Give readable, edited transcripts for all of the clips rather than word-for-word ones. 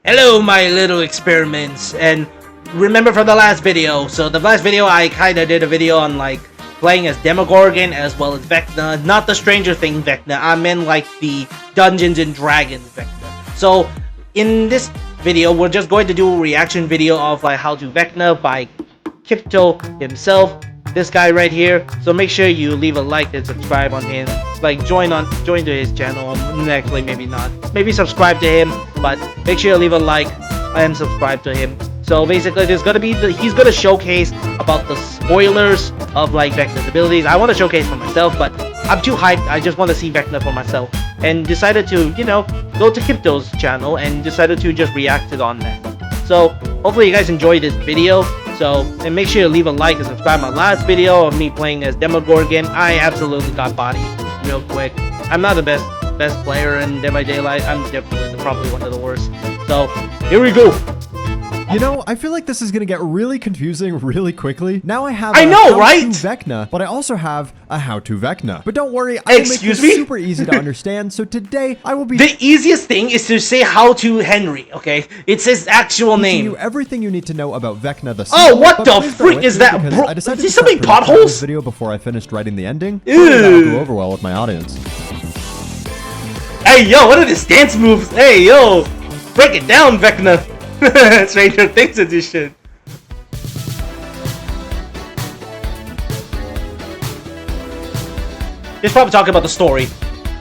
Hello, my little experiments, and remember from the last video, so the last video I kinda did a video on like playing as Demogorgon as well as Vecna, not the Stranger Things Vecna, I meant like the Dungeons and Dragons Vecna. So in this video, we're just going to do a reaction video of like how to Vecna by Crypto himself, this guy right here. So make sure you leave a like and subscribe on him, like join to his channel. Actually, maybe not, maybe subscribe to him, but make sure you leave a like and subscribe to him. So basically, there's gonna be he's gonna showcase about the spoilers of like Vecna's abilities. I want to showcase for myself, but I'm too hyped. I just want to see Vecna for myself, and decided to, you know, go to Crypto's channel and decided to just react it on that. So hopefully you guys enjoyed this video. So, and make sure you leave a like and subscribe. My last video of me playing as Demogorgon, I absolutely got bodied real quick. I'm not the best player in Dead by Daylight. I'm definitely probably one of the worst. So here we go. You know, I feel like this is gonna get really confusing really quickly. Now I have right? Vecna, but I also have a how to Vecna. But don't worry, I will make this super easy to understand. So today I will be the easiest thing is to say how to Henry. Okay, it's his actual name. You everything you need to know about Vecna the sequel. Oh, what the freak is that, bro? I decided is to something potholes? This video before I finished writing the ending. That'll go over well with my audience. Hey yo, what are these dance moves? Hey yo, break it down, Vecna. Stranger Things edition. He's probably talking about the story.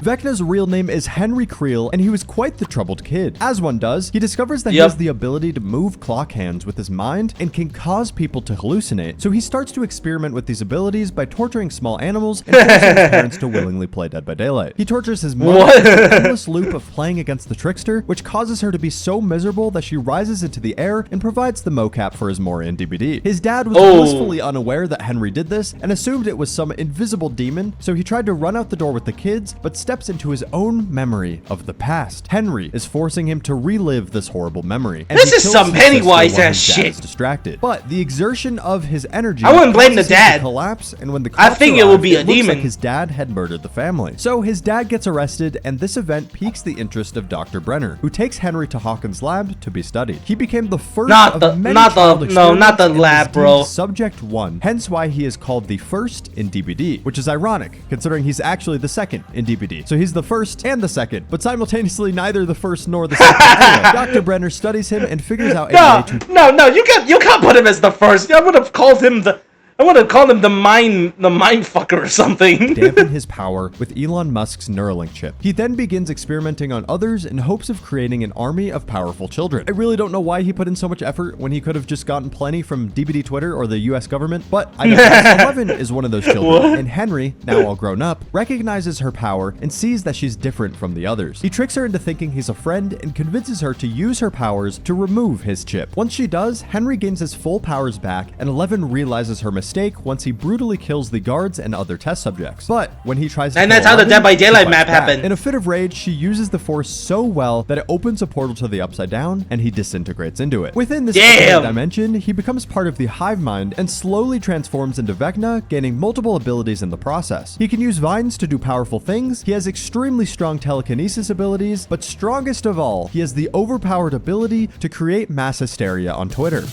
Vecna's real name is Henry Creel, and he was quite the troubled kid. As one does, he discovers that he has the ability to move clock hands with his mind and can cause people to hallucinate. So he starts to experiment with these abilities by torturing small animals and forcing his parents to willingly play Dead by Daylight. He tortures his mother with an endless loop of playing against the trickster, which causes her to be so miserable that she rises into the air and provides the mocap for his Moran DVD. His dad was blissfully unaware that Henry did this and assumed it was some invisible demon, so he tried to run out the door with the kids, but steps into his own memory of the past. Henry is forcing him to relive this horrible memory. And this is some Pennywise ass shit. Distracted, but the exertion of his energy. I wouldn't blame the dad. Collapse, and when the I think it will be a demon. Like his dad had murdered the family. So his dad gets arrested, and this event piques the interest of Dr. Brenner, who takes Henry to Hawkins' lab to be studied. He became the first not the lab, bro. Subject 1. Hence why he is called the first in DBD, which is ironic considering he's actually the second in DBD. So he's the first and the second, but simultaneously neither the first nor the second. Anyway, Dr. Brenner studies him and figures out a way to... No, you can't put him as the first. I would have called him the mind fucker or something. Dampen his power with Elon Musk's Neuralink chip. He then begins experimenting on others in hopes of creating an army of powerful children. I really don't know why he put in so much effort when he could have just gotten plenty from DBD Twitter or the US government, but I guess 11 is one of those children, and Henry, now all grown up, recognizes her power and sees that she's different from the others. He tricks her into thinking he's a friend and convinces her to use her powers to remove his chip. Once she does, Henry gains his full powers back, and 11 realizes her mistake once he brutally kills the guards and other test subjects. But when he tries to and that's how the Dead by Daylight map happened. In a fit of rage, she uses the force so well that it opens a portal to the Upside Down, and he disintegrates into it. Within this dimension, he becomes part of the hive mind and slowly transforms into Vecna, gaining multiple abilities in the process. He can use vines to do powerful things. He has extremely strong telekinesis abilities, but strongest of all, he has the overpowered ability to create mass hysteria on Twitter.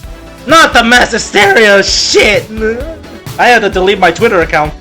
Not the mass hysteria shit! I had to delete my Twitter account.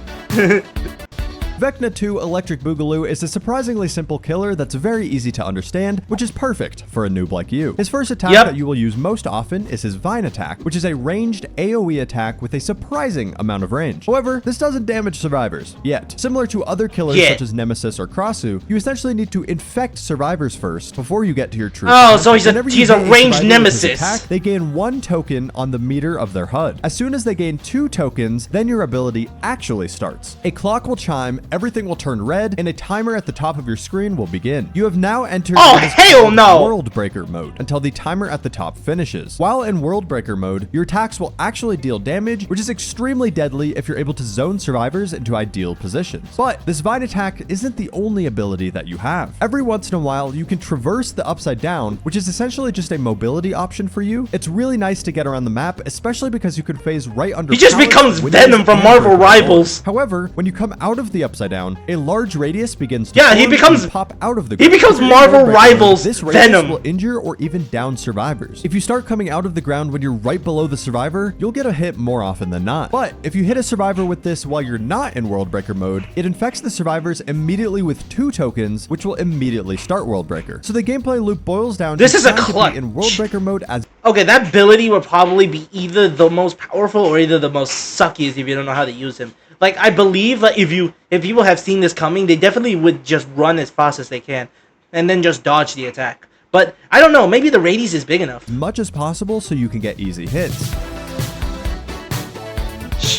Vecna 2 Electric Boogaloo is a surprisingly simple killer that's very easy to understand, which is perfect for a noob like you. His first attack that you will use most often is his Vine attack, which is a ranged AoE attack with a surprising amount of range. However, this doesn't damage survivors, yet. Similar to other killers such as Nemesis or Crossu, you essentially need to infect survivors first before you get to your true attack. So he's a ranged Nemesis. Attack, they gain 1 token on the meter of their HUD. As soon as they gain 2 tokens, then your ability actually starts. A clock will chime, everything will turn red, and a timer at the top of your screen will begin. You have now entered World Breaker mode until the timer at the top finishes. While in World Breaker mode, your attacks will actually deal damage, which is extremely deadly if you're able to zone survivors into ideal positions. But this Vine attack isn't the only ability that you have. Every once in a while, you can traverse the Upside Down, which is essentially just a mobility option for you. It's really nice to get around the map, especially because you can phase right under. He just becomes Venom from Marvel Rivals. However, when you come out of the Upside upside down, a large radius begins to pop out of the ground. He becomes Marvel Rivals this Venom. Will injure or even down survivors. If you start coming out of the ground when you're right below the survivor, you'll get a hit more often than not. But if you hit a survivor with this while you're not in World Breaker mode, it infects the survivors immediately with 2 tokens, which will immediately start World Breaker. So the gameplay loop boils down this to is a clutch in World Breaker mode as okay, that ability would probably be either the most powerful or either the most suckiest if you don't know how to use him. Like, I believe that if people have seen this coming, they definitely would just run as fast as they can and then just dodge the attack. But I don't know, maybe the radius is big enough. Much as possible so you can get easy hits.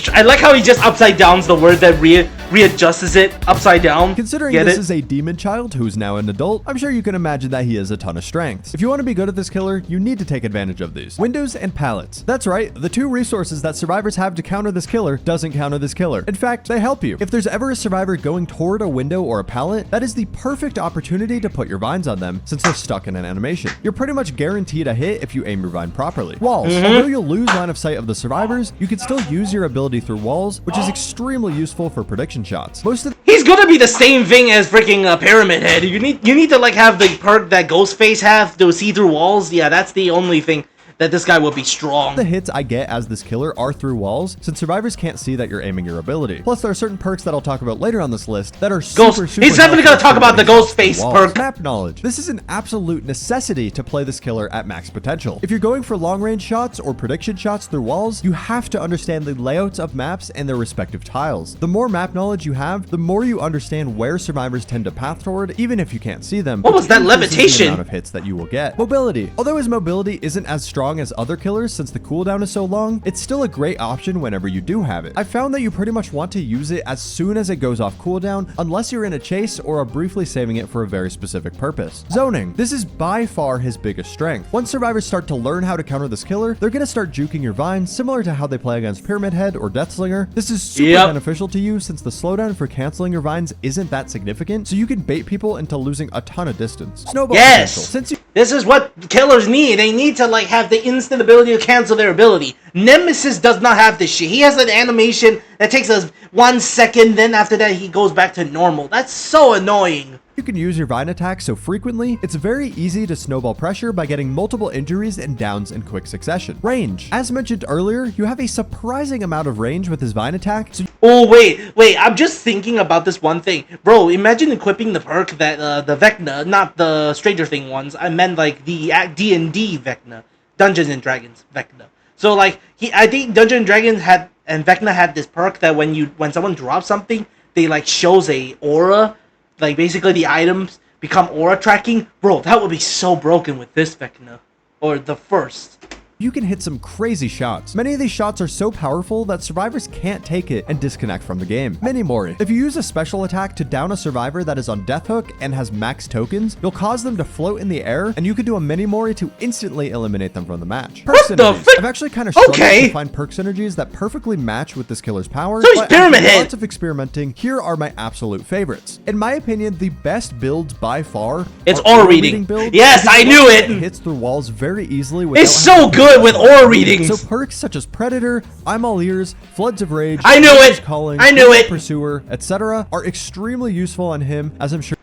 I like how he just upside downs the word that readjusts it upside down. Considering this is a demon child who's now an adult, I'm sure you can imagine that he has a ton of strengths. If you want to be good at this killer, you need to take advantage of these. Windows and pallets. That's right, the 2 resources that survivors have to counter this killer doesn't counter this killer. In fact, they help you. If there's ever a survivor going toward a window or a pallet, that is the perfect opportunity to put your vines on them since they're stuck in an animation. You're pretty much guaranteed a hit if you aim your vine properly. Walls. Although you'll lose line of sight of the survivors, you can still use your ability through walls, which is extremely useful for prediction shots. He's gonna be the same thing as freaking Pyramid Head. You need to like have the perk that Ghostface have to see through walls. Yeah, that's the only thing that this guy will be strong. The hits I get as this killer are through walls, since survivors can't see that you're aiming your ability. Plus, there are certain perks that I'll talk about later on this list that are super He's definitely gonna talk about the Ghostface perk. Map knowledge. This is an absolute necessity to play this killer at max potential. If you're going for long-range shots or prediction shots through walls, you have to understand the layouts of maps and their respective tiles. The more map knowledge you have, the more you understand where survivors tend to path toward, even if you can't see them. What was that levitation? The amount of hits that you will get. Mobility. Although his mobility isn't as strong as other killers since the cooldown is so long, it's still a great option whenever you do have it. I found that you pretty much want to use it as soon as it goes off cooldown, unless you're in a chase or are briefly saving it for a very specific purpose. Zoning. This is by far his biggest strength. Once survivors start to learn how to counter this killer, they're gonna start juking your vines similar to how they play against Pyramid Head or Deathslinger. This is super beneficial to you since the slowdown for canceling your vines isn't that significant, so you can bait people into losing a ton of distance. Snowball potential. This is what killers need. They need to like have the instant ability to cancel their ability. Nemesis does not have this shit. He has an animation that takes us 1 second, then after that he goes back to normal. That's so annoying. You can use your vine attack so frequently, it's very easy to snowball pressure by getting multiple injuries and downs in quick succession. Range. As mentioned earlier, you have a surprising amount of range with his vine attack. So oh, wait, I'm just thinking about this one thing. Bro, imagine equipping the perk that, the Vecna, not the Stranger Thing ones. I meant like the D&D Vecna. Dungeons and Dragons Vecna. So like, I think Dungeons and Dragons had, and Vecna had this perk that when someone drops something, they like shows a aura. Like, basically the items become aura tracking. Bro, that would be so broken with this Vecna. Or the first. You can hit some crazy shots. Many of these shots are so powerful that survivors can't take it and disconnect from the game. Mini-Mori. If you use a special attack to down a survivor that is on death hook and has max tokens, you'll cause them to float in the air, and you can do a Mini-Mori to instantly eliminate them from the match. Perk synergies. I've actually kind of struggled to find perk synergies that perfectly match with this killer's power. So he's Pyramid Head. Lots of experimenting. Here are my absolute favorites. In my opinion, the best builds by far. It's aura reading. Build. Yes, I knew it. Hits through walls very easily. It's so good with aura readings. So perks such as Predator, I'm All Ears, Floods of Rage, I knew it. Calling, I knew it. Pursuer, etc. are extremely useful on him, as I'm sure.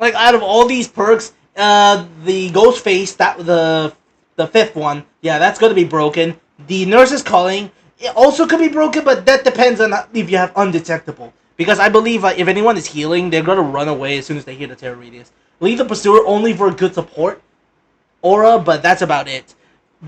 Like out of all these perks, the Ghostface, the fifth one, yeah, that's gonna be broken. The Nurse's Calling, it also could be broken, but that depends on if you have Undetectable. Because I believe if anyone is healing, they're gonna run away as soon as they hear the terror radius. Leave the Pursuer only for good support aura, but that's about it.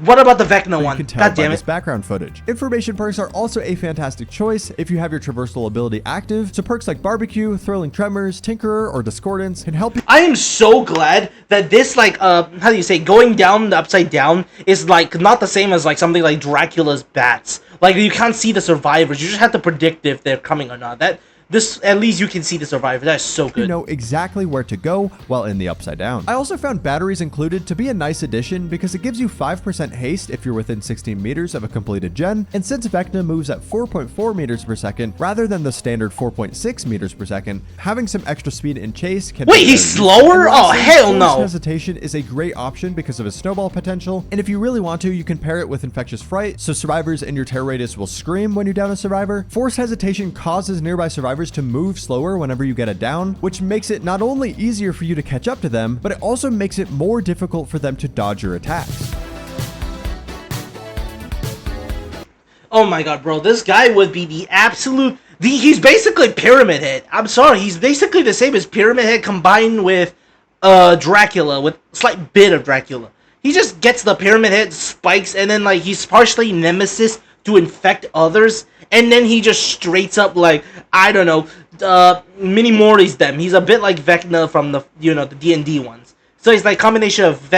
What about the Vecna one? God damn it. Background footage. Information perks are also a fantastic choice if you have your traversal ability active. So perks like Barbecue, Thrilling Tremors, Tinkerer, or Discordance can help you. I am so glad that this, like, how do you say, going down the upside down is, like, not the same as, like, something like Dracula's Bats. Like, you can't see the survivors. You just have to predict if they're coming or not. This, at least you can see the survivor. That is so good. You know exactly where to go while in the upside down. I also found batteries included to be a nice addition because it gives you 5% haste if you're within 16 meters of a completed gen, and since Vecna moves at 4.4 meters per second rather than the standard 4.6 meters per second, having some extra speed in chase can Wait, he's slower? Oh, hell no. Hesitation is a great option because of his snowball potential, and if you really want to, you can pair it with Infectious Fright, so survivors in your terror radius will scream when you down a survivor. Force Hesitation causes nearby survivors survivors to move slower whenever you get a down, which makes it not only easier for you to catch up to them, but it also makes it more difficult for them to dodge your attacks. Oh my god, bro, this guy would be the absolute... he's basically Pyramid Head. I'm sorry, he's basically the same as Pyramid Head combined with Dracula, with a slight bit of Dracula. He just gets the Pyramid Head spikes, and then like he's partially Nemesis to infect others, and then he just straights up like, I don't know, mini Morty's them. He's a bit like Vecna from the, you know, the D&D ones. So he's like a combination of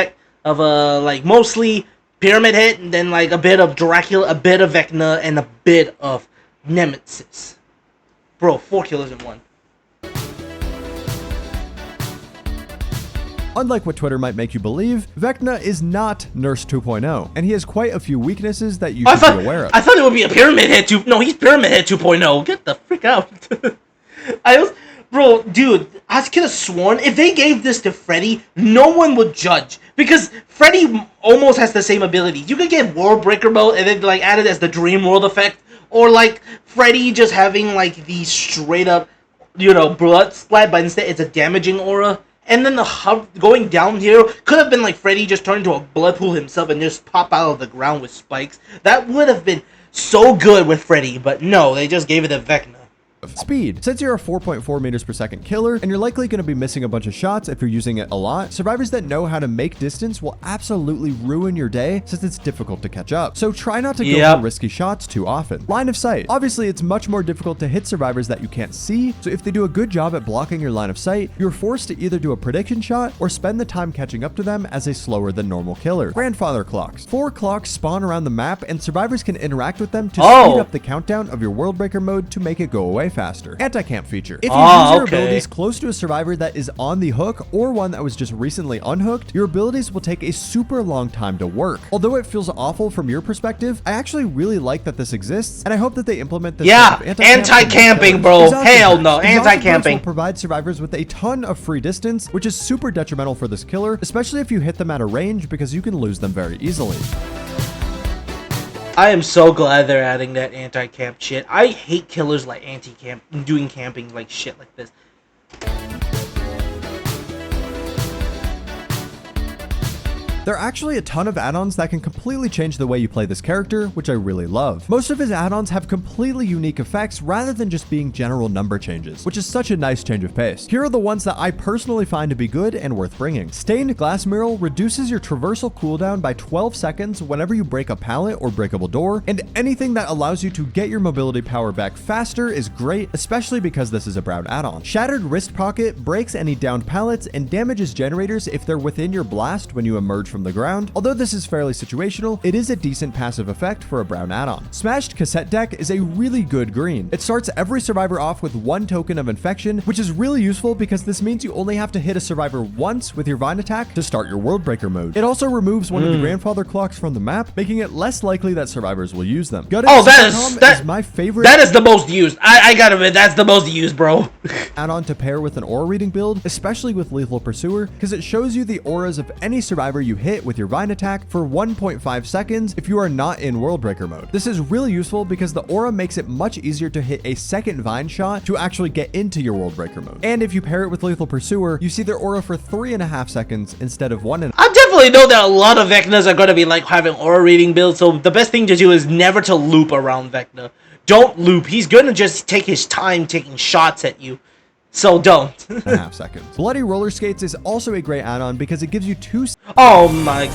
like mostly Pyramid Head, and then like a bit of Dracula, a bit of Vecna, and a bit of Nemesis. Bro, 4 killers in 1. Unlike what Twitter might make you believe, Vecna is not Nurse 2.0, and he has quite a few weaknesses that you should be aware of. I thought it would be a Pyramid Head 2. No, he's Pyramid Head 2.0. Get the frick out. Bro, dude, I could have sworn if they gave this to Freddy, no one would judge. Because Freddy almost has the same abilities. You could get World Breaker mode and then like add it as the Dream World effect. Or like Freddy just having like the straight up, you know, blood splat, but instead it's a damaging aura. And then the going down here could have been like Freddy just turn into a blood pool himself and just pop out of the ground with spikes. That would have been so good with Freddy, but no, they just gave it to Vecna. Speed. Since you're a 4.4 meters per second killer, and you're likely going to be missing a bunch of shots if you're using it a lot, survivors that know how to make distance will absolutely ruin your day since it's difficult to catch up. So try not to go for risky shots too often. Line of sight. Obviously, it's much more difficult to hit survivors that you can't see, so if they do a good job at blocking your line of sight, you're forced to either do a prediction shot or spend the time catching up to them as a slower than normal killer. Grandfather clocks. 4 clocks spawn around the map, and survivors can interact with them to speed up the countdown of your World Breaker mode to make it go away faster. Anti-camp feature. If you use your abilities close to a survivor that is on the hook or one that was just recently unhooked, your abilities will take a super long time to work. Although it feels awful from your perspective, I actually really like that this exists, and I hope that they implement this. Yeah, anti-camping, bro. Hell no, anti-camping. Will provide survivors with a ton of free distance, which is super detrimental for this killer, especially if you hit them at a range because you can lose them very easily. I am so glad they're adding that anti-camp shit. I hate killers like anti-camp, doing camping like shit like this. There are actually a ton of add-ons that can completely change the way you play this character, which I really love. Most of his add-ons have completely unique effects rather than just being general number changes, which is such a nice change of pace. Here are the ones that I personally find to be good and worth bringing. Stained Glass Mural reduces your traversal cooldown by 12 seconds whenever you break a pallet or breakable door, and anything that allows you to get your mobility power back faster is great, especially because this is a brown add-on. Shattered Wrist Pocket breaks any downed pallets and damages generators if they're within your blast when you emerge from the ground. Although this is fairly situational, it is a decent passive effect for a brown add-on. Smashed Cassette Deck is a really good green. It starts every survivor off with 1 token of infection, which is really useful because this means you only have to hit a survivor once with your Vine attack to start your World Breaker mode. It also removes one of the grandfather clocks from the map, making it less likely that survivors will use them. That is my favorite. That is the most used. I gotta admit, that's the most used, bro. Add-on to pair with an aura reading build, especially with Lethal Pursuer, because it shows you the auras of any survivor you hit with your Vine attack for 1.5 seconds if you are not in World Breaker mode. This is really useful because the aura makes it much easier to hit a second Vine shot to actually get into your World Breaker mode. And if you pair it with Lethal Pursuer, you see their aura for 3.5 seconds instead of 1.5. I definitely know that a lot of Vecnas are going to be like having aura reading builds, so the best thing to do is never to loop around Vecna. Don't loop. He's going to just take his time taking shots at you. So don't. 1.5 seconds. Bloody Roller Skates is also a great add-on because it gives you 2 Oh my...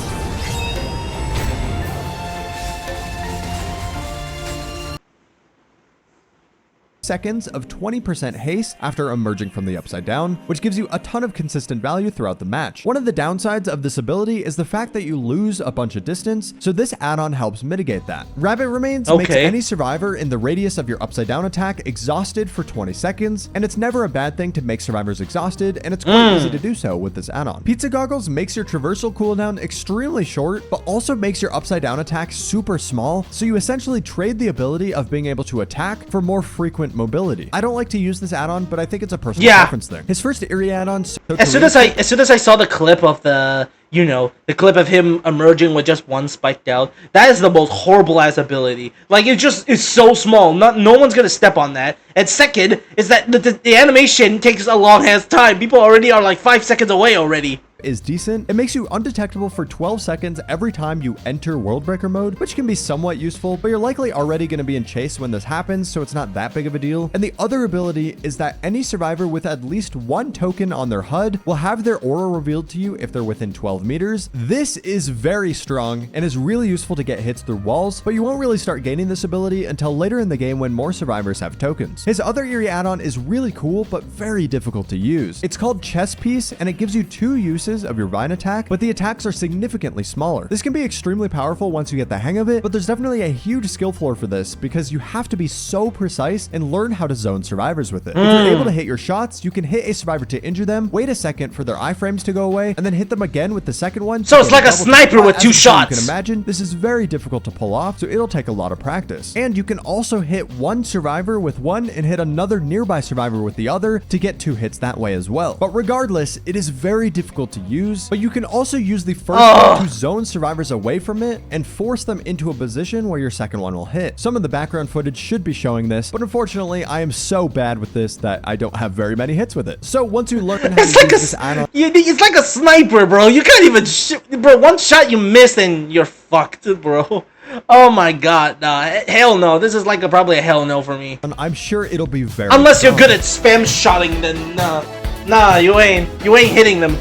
seconds of 20% haste after emerging from the upside down, which gives you a ton of consistent value throughout the match. One of the downsides of this ability is the fact that you lose a bunch of distance, so this add-on helps mitigate that. Rabbit Remains makes any survivor in the radius of your upside down attack exhausted for 20 seconds, and it's never a bad thing to make survivors exhausted, and it's quite easy to do so with this add-on. Pizza Goggles makes your traversal cooldown extremely short, but also makes your upside down attack super small, so you essentially trade the ability of being able to attack for more frequent mobility. I don't like to use this add-on, but I think it's a personal preference thing. His first Eerie add-on. As soon as I saw the clip of the you know, the clip of him emerging with just one spiked out. That is the most horrible ass ability. Like, it's so small. No one's gonna step on that. And second is that the animation takes a long ass time. People already are like 5 seconds away already. Is decent. It makes you undetectable for 12 seconds every time you enter World Breaker mode, which can be somewhat useful, but you're likely already going to be in chase when this happens, so it's not that big of a deal. And the other ability is that any survivor with at least one token on their HUD will have their aura revealed to you if they're within 12 meters. This is very strong and is really useful to get hits through walls, but you won't really start gaining this ability until later in the game when more survivors have tokens. His other eerie add-on is really cool, but very difficult to use. It's called Chess Piece, and it gives you 2 uses of your vine attack, but the attacks are significantly smaller. This can be extremely powerful once you get the hang of it, but there's definitely a huge skill floor for this because you have to be so precise and learn how to zone survivors with it. If you're able to hit your shots, you can hit a survivor to injure them, wait a second for their iframes to go away, and then hit them again with the second one. So it's like a sniper with 2 shots. You can imagine, this is very difficult to pull off, so it'll take a lot of practice. And you can also hit one survivor with one and hit another nearby survivor with the other to get 2 hits that way as well. But regardless, it is very difficult to use, but you can also use the first one to zone survivors away from it and force them into a position where your second one will hit. Some of the background footage should be showing this, but unfortunately, I am so bad with this that I don't have very many hits with it. So once you learn how to use this add-on, it's like a sniper, bro. You can't even shoot, bro. One shot you miss and you're fucked, bro. Oh my god, nah, hell no. This is like probably a hell no for me. and I'm sure it'll be very Unless you're good at spam shotting, then nah, you ain't hitting them.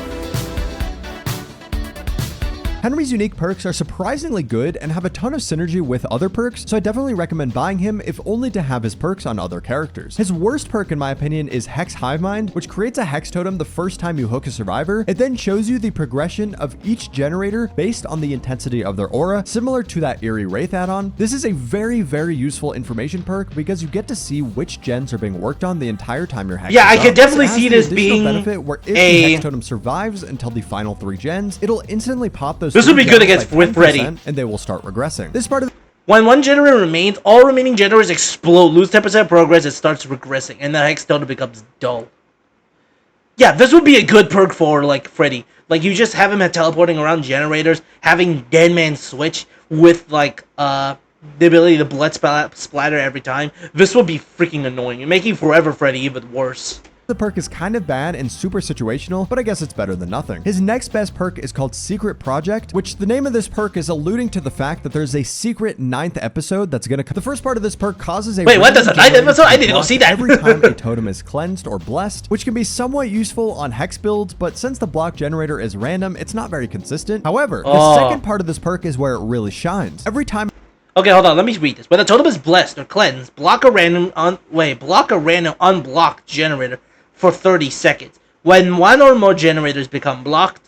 Henry's unique perks are surprisingly good and have a ton of synergy with other perks, so I definitely recommend buying him if only to have his perks on other characters. His worst perk in my opinion is Hex Hive Mind, which creates a hex totem the first time you hook a survivor. It then shows you the progression of each generator based on the intensity of their aura, similar to that Eerie Wraith add-on. This is a very, very useful information perk because you get to see which gens are being worked on the entire time you're hexing. Yeah, I could definitely see this being benefit where if the hex totem survives until the final 3 gens, it'll instantly pop those. This would be good against with Freddy, and they will start regressing. This part of when one generator remains, all remaining generators explode, lose 10% progress, it starts regressing, and the hex totem becomes dull. Yeah, this would be a good perk for like Freddy. Like you just have him teleporting around generators, having Dead Man switch with like the ability to blood splatter every time. This would be freaking annoying, making Forever Freddy even worse. The perk is kind of bad and super situational, but I guess it's better than nothing. His next best perk is called Secret Project, which the name of this perk is alluding to the fact that there's a secret 9th episode that's gonna come. The first part of this perk causes a— Wait, what? There's a 9th episode? I need to go see that. Every time a totem is cleansed or blessed, which can be somewhat useful on hex builds, but since the block generator is random, it's not very consistent. However, the second part of this perk is where it really shines. Every time— Okay, hold on, let me read this. When the totem is blessed or cleansed, block a random unblocked generator for 30 seconds. When one or more generators become blocked,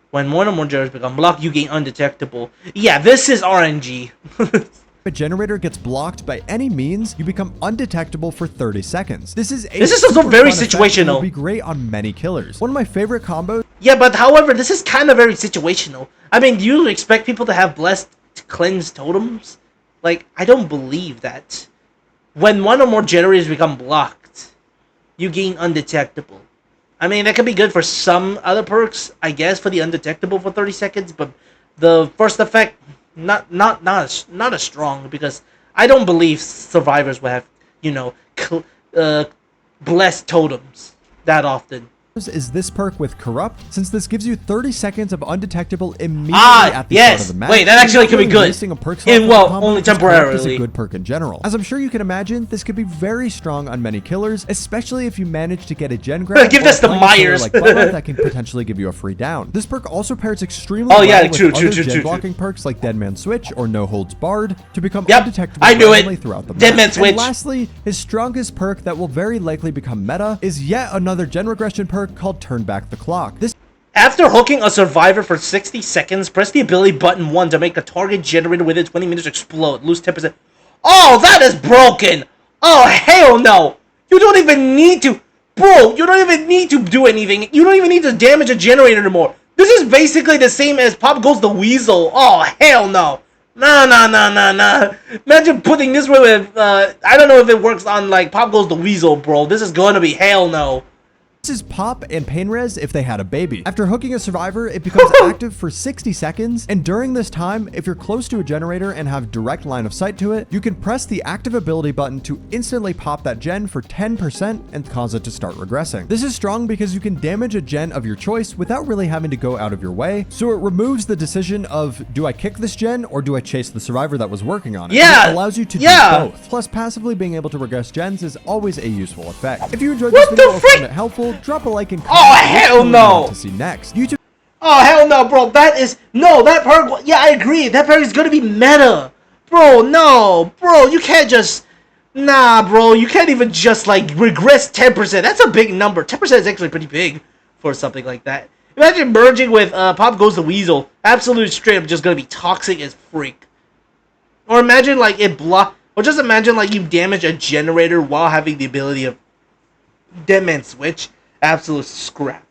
you gain undetectable. Yeah, this is RNG. If a generator gets blocked by any means, you become undetectable for 30 seconds. This is also very situational. Would be great on many killers. One of my favorite combos. Yeah, but however, this is kind of very situational. I mean, do you expect people to have blessed cleansed totems? Like, I don't believe that. When one or more generators become blocked, you gain undetectable. I mean, that could be good for some other perks, I guess, for the undetectable for 30 seconds, but the first effect, not as strong, because I don't believe survivors will have, you know, blessed totems that often. Is this perk with Corrupt, since this gives you 30 seconds of undetectable immediately at the start of the match. Wait, that actually could be good. Only temporarily. Is a good perk in general. As I'm sure you can imagine, this could be very strong on many killers, especially if you manage to get a gen grab. Give this to Myers. Like that can potentially give you a free down. This perk also pairs extremely well with other gen blocking perks like Dead Man Switch or No Holds Barred to become undetectable throughout the match. Dead Man Switch. And lastly, his strongest perk that will very likely become meta is yet another gen regression perk called Turn Back the Clock. After hooking a survivor for 60 seconds, press the ability button 1 to make the target generator within 20 minutes explode. Lose 10%. Oh, that is broken! Oh, hell no! You don't even need to... Bro, you don't even need to do anything. You don't even need to damage a generator anymore. This is basically the same as Pop Goes the Weasel. Oh, hell no. Nah. Imagine putting this with... I don't know if it works on, like, Pop Goes the Weasel, bro. This is going to be hell no. This is pop and pain res if they had a baby. After hooking a survivor, it becomes active for 60 seconds, and during this time, if you're close to a generator and have direct line of sight to it, you can press the active ability button to instantly pop that gen for 10% and cause it to start regressing. This is strong because you can damage a gen of your choice without really having to go out of your way, so it removes the decision of, do I kick this gen or do I chase the survivor that was working on it? Yeah! And it allows you to do both. Plus, passively being able to regress gens is always a useful effect. If you enjoyed this video or found it helpful, drop a like and comment hell no to see next. YouTube. Oh hell no, bro. That perk. Yeah, I agree. That perk is gonna be meta, bro. No, bro. You can't just. Nah, bro. You can't even just like regress 10%. That's a big number. 10% is actually pretty big for something like that. Imagine merging with Pop Goes the Weasel. Absolute straight up just gonna be toxic as freak. Or imagine like it block. Or just imagine like you damage a generator while having the ability of Dead Man Switch. Absolute scrap.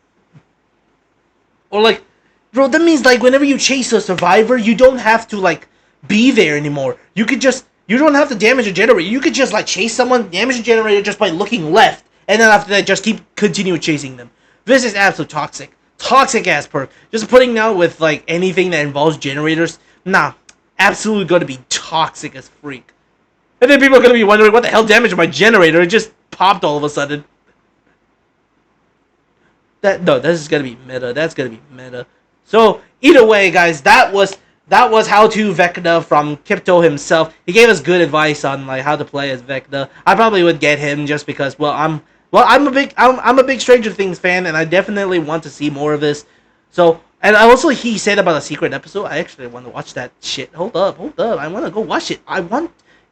Or like, bro, that means like whenever you chase a survivor, you don't have to like be there anymore. You don't have to damage a generator. You could just like chase someone, damage a generator just by looking left, and then after that just continue chasing them. This is absolute toxic. Toxic ass perk. Just putting out with like anything that involves generators, nah, absolutely gonna be toxic as freak. And then people are gonna be wondering what the hell damaged my generator. It just popped all of a sudden. This is gonna be meta. That's gonna be meta. So either way, guys, that was how to Vecna from Crypto himself. He gave us good advice on like how to play as Vecna. I probably would get him just because I'm a big Stranger Things fan, and I definitely want to see more of this. So, and also he said about a secret episode. I actually want to watch that shit. Hold up. I want to go watch it.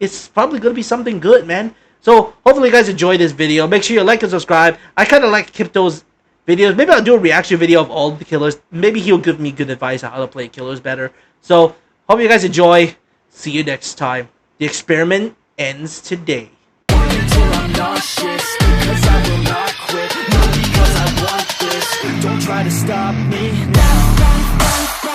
It's probably gonna be something good, man. So hopefully you guys enjoyed this video. Make sure you like and subscribe. I kind of like Crypto's videos. Maybe I'll do a reaction video of all the killers. Maybe he'll give me good advice on how to play killers better. So, hope you guys enjoy. See you next time. The experiment ends today. Don't try to stop me now.